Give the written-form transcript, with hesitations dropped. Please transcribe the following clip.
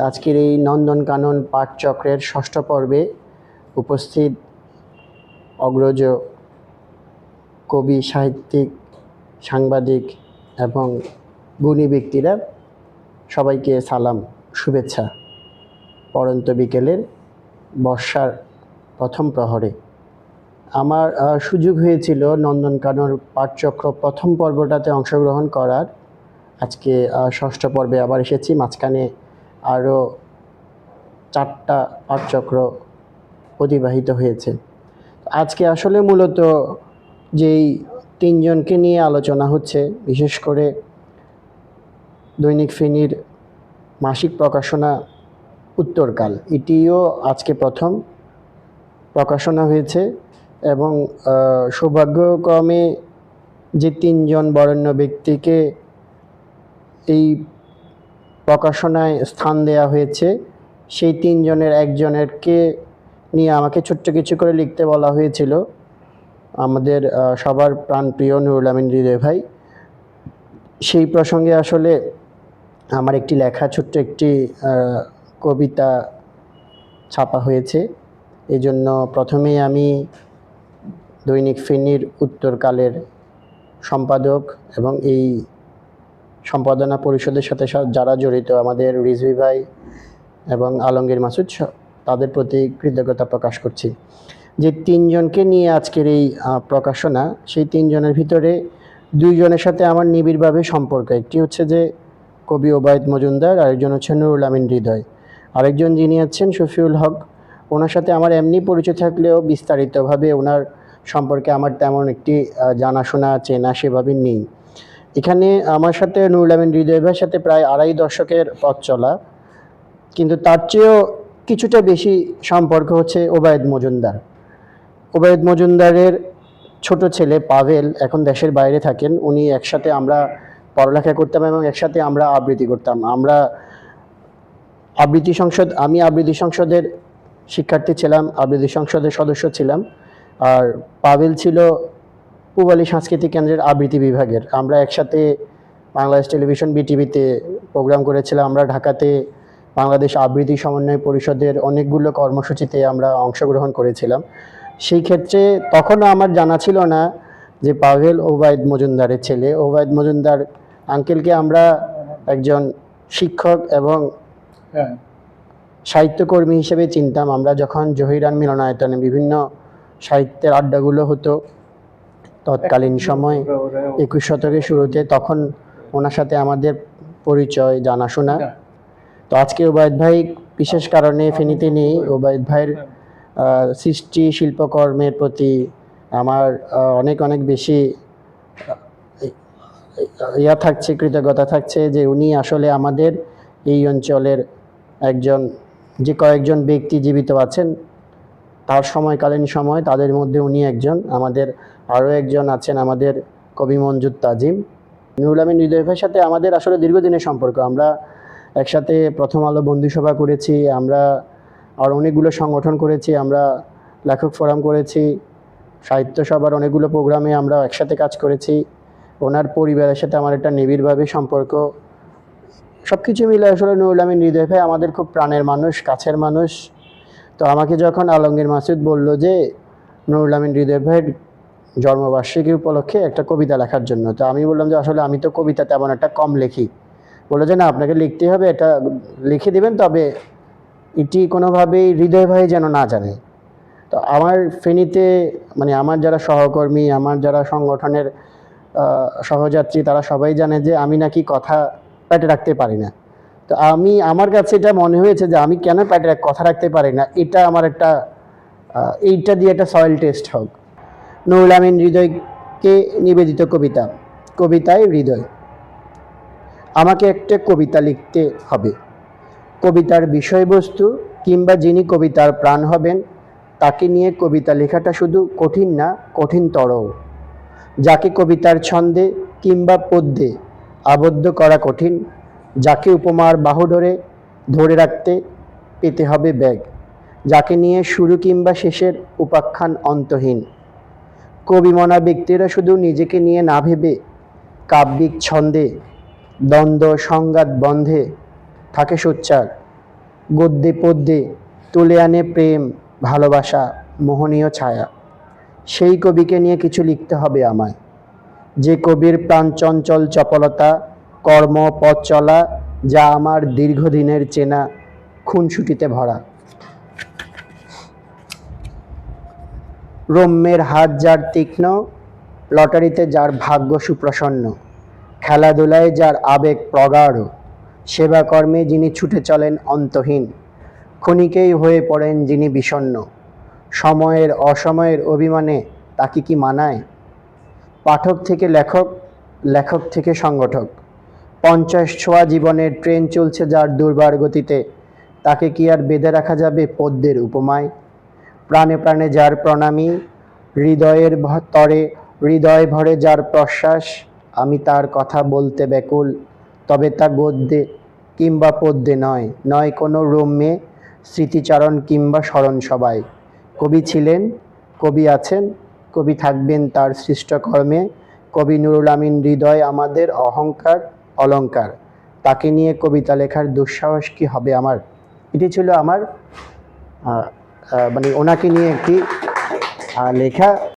আজকের এই নন্দনকানন পাঠচক্রের ষষ্ঠ পর্বে উপস্থিত অগ্রজ কবি, সাহিত্যিক, সাংবাদিক এবং গুণী ব্যক্তিরা সবাইকে সালাম, শুভেচ্ছা। পড়ন্ত বিকেলের বর্ষার প্রথম প্রহরে আমার সুযোগ হয়েছিল নন্দনকানন পাঠচক্র প্রথম পর্বটাতে অংশগ্রহণ করার। আজকে ষষ্ঠ পর্বে আবার এসেছি। মাঝখানে আরও 4টা পাঠচক্র অতিবাহিত হয়েছে। আজকে আসলে মূলত যেই 3 জনকে নিয়ে আলোচনা হচ্ছে, বিশেষ করে দৈনিক ফেনীর মাসিক প্রকাশনা উত্তরকাল, এটিও আজকে প্রথম প্রকাশনা হয়েছে এবং সৌভাগ্যক্রমে যে 3 জন বরেণ্য ব্যক্তিকে এই প্রকাশনায় স্থান দেওয়া হয়েছে, সেই 3 জনের একজনেরকে নিয়ে আমাকে ছোট্ট কিছু করে লিখতে বলা হয়েছিল। আমাদের সবার প্রাণপ্রিয় নুরুল আমিন হৃদয় ভাই। সেই প্রসঙ্গে আসলে আমার একটি লেখা ছোট্ট একটি কবিতা ছাপা হয়েছে। এই জন্য প্রথমেই আমি দৈনিক ফেনীর উত্তরকালের সম্পাদক এবং এই সম্পাদনা পরিষদের সাথে যারা জড়িত, আমাদের রিজভী ভাই এবং আলমগীর মাসুদ, তাদের প্রতি কৃতজ্ঞতা প্রকাশ করছি। যে 3 জনকে নিয়ে আজকের এই প্রকাশনা, সেই 3 জনের ভিতরে 2 জনের সাথে আমার নিবিড়ভাবে সম্পর্ক। একটি হচ্ছে যে কবি ওবায়দ মজুমদার, আরেকজন হচ্ছে নুরুল আমিন হৃদয়, আরেকজন যিনি আছেন শফিউল হক। ওনার সাথে আমার এমনি পরিচয় থাকলেও বিস্তারিতভাবে ওনার সম্পর্কে আমার তেমন একটি জানাশোনা চেনা সেভাবে নেই। এখানে আমার সাথে নুরুল আমিন হৃদয় ভাইয়ের সাথে প্রায় 2.5 দশকের পথ চলা, কিন্তু তার চেয়েও কিছুটা বেশি সম্পর্ক হচ্ছে ওবায়দ মজুমদার। ওবায়দ মজুমদারের ছোট ছেলে পাভেল এখন দেশের বাইরে থাকেন। উনি একসাথে আমরা পড়ালেখা করতাম এবং একসাথে আমরা আবৃত্তি করতাম। আমি আবৃত্তি সংসদের শিক্ষার্থী ছিলাম, আবৃত্তি সংসদের সদস্য ছিলাম, আর পাভেল ছিল পূবালী সাংস্কৃতিক কেন্দ্রের আবৃত্তি বিভাগের। আমরা একসাথে বাংলাদেশ টেলিভিশন বিটিভিতে প্রোগ্রাম করেছিলাম। আমরা ঢাকাতে বাংলাদেশ আবৃত্তি সমন্বয় পরিষদের অনেকগুলো কর্মসূচিতে আমরা অংশগ্রহণ করেছিলাম। সেই ক্ষেত্রে তখনও আমার জানা ছিল না যে পাভেল ওবায়দ মজুমদারের ছেলে। ওবায়দ মজুমদার আঙ্কেলকে আমরা একজন শিক্ষক এবং সাহিত্যকর্মী হিসেবে চিনতাম। আমরা যখন জহিরান মিলনায়তনে বিভিন্ন সাহিত্যের আড্ডাগুলো হতো তৎকালীন সময় 21 শতকের শুরুতে, তখন ওনার সাথে আমাদের পরিচয়, জানাশোনা। তো আজকে ওবায়দ ভাই বিশেষ কারণে ফেনীতে নেই। ওবায়দ ভাইয়ের সৃষ্টি শিল্পকর্মের প্রতি আমার অনেক বেশি থাকছে, কৃতজ্ঞতা থাকছে যে উনি আসলে আমাদের এই অঞ্চলের একজন, যে কয়েকজন ব্যক্তি জীবিত আছেন তার সময়কালীন সময়, তাদের মধ্যে উনি একজন। আমাদের আরও একজন আছেন আমাদের কবি মঞ্জুর তাজিম। নুরুল আমিন হৃদয় ভাইয়ের সাথে আমাদের আসলে দীর্ঘদিনের সম্পর্ক। আমরা একসাথে প্রথম আলো বন্ধুসভা করেছি, আমরা আর অনেকগুলো সংগঠন করেছি, আমরা লেখক ফোরাম করেছি, সাহিত্য সভার অনেকগুলো প্রোগ্রামে আমরা একসাথে কাজ করেছি। ওনার পরিবারের সাথে আমার একটা নিবিড়ভাবে সম্পর্ক। সব কিছু মিলে আসলে নুরুল আমিন হৃদয় ভাই আমাদের খুব প্রাণের মানুষ, কাছের মানুষ। তো আমাকে যখন আলমগীর মাসুদ বলল যে নুরুল আমিন হৃদয় ভাইয়ের জন্মবার্ষিকী উপলক্ষে একটা কবিতা লেখার জন্য, তো আমি বললাম যে আসলে আমি তো কবিতা তেমন একটা কম লিখি। বললো যে না, আপনাকে লিখতে হবে, এটা লিখে দিবেন, তবে এটি কোনোভাবেই হৃদয় ভাই যেন না জানে। তো আমার ফেনীতে মানে আমার যারা সহকর্মী, আমার যারা সংগঠনের সহযাত্রী, তারা সবাই জানে যে আমি নাকি কথা পেটে রাখতে পারি না। তো আমার কাছে এটা মনে হয়েছে যে আমি কেন পেটে কথা রাখতে পারি না, এটা আমার একটা এইটা দিয়ে একটা সয়েল টেস্ট হোক। নুরুল আমিন হৃদয়কে নিবেদিত কবিতা, কবিতায় হৃদয়। আমাকে একটা কবিতা লিখতে হবে। কবিতার বিষয়বস্তু কিংবা যিনি কবিতার প্রাণ হবেন তাকে নিয়ে কবিতা লেখাটা শুধু কঠিন না, কঠিনতরও। যাকে কবিতার ছন্দে কিংবা পদ্যে আবদ্ধ করা কঠিন, যাকে উপমার বাহু ধরে রাখতে পেতে হবে ব্যাগ, যাকে নিয়ে শুরু কিংবা শেষের উপাখ্যান অন্তহীন। কবিমনা ব্যক্তিরা শুধু নিজেকে নিয়ে না ভেবে কাব্যিক ছন্দে দ্বন্দ্ব সংঘাত বন্ধে থাকে সোচ্চার, গদ্যে পদ্যে তুলে আনে প্রেম, ভালোবাসা, মোহনীয় ছায়া। সেই কবিকে নিয়ে কিছু লিখতে হবে আমায়, যে কবির প্রাণচঞ্চল চপলতা, কর্ম পথ চলা যা আমার দীর্ঘদিনের চেনা খুনসুটিতে ভরা। রম্যের হাত যার তীক্ষ্ণ, লটারিতে যার ভাগ্য সুপ্রসন্ন, খেলাধুলায় যার আবেগ প্রগাঢ়, সেবাকর্মে যিনি ছুটে চলেন অন্তহীন, ক্ষণিকেই হয়ে পড়েন যিনি বিষণ্ণ, সময়ের অসময়ের অভিমানে তাকে কি মানায়? পাঠক থেকে লেখক, লেখক থেকে সংগঠক, 50 ছোঁয়া জীবনের ট্রেন চলছে যার দুর্বার গতিতে, তাকে কি আর বেঁধে রাখা যাবে পদ্যের উপমায়? প্রাণে প্রাণে যার প্রণামী, হৃদয়ের তরে হৃদয় ভরে যার প্রশ্বাস, আমি তার কথা বলতে ব্যাকুল, তবে তা গদ্যে কিংবা পদ্যে নয়, নয় কোনো রম্যে স্মৃতিচারণ কিংবা স্মরণ সভায়। কবি ছিলেন, কবি আছেন, কবি থাকবেন তার সৃষ্ট কর্মে। কবি নুরুল আমিন হৃদয় আমাদের অহংকার, অলংকার। তাকে নিয়ে কবিতা লেখার দুঃসাহস কি হবে আমার? এটি ছিল আমার মানে ওনাকে নিয়ে একটি লেখা।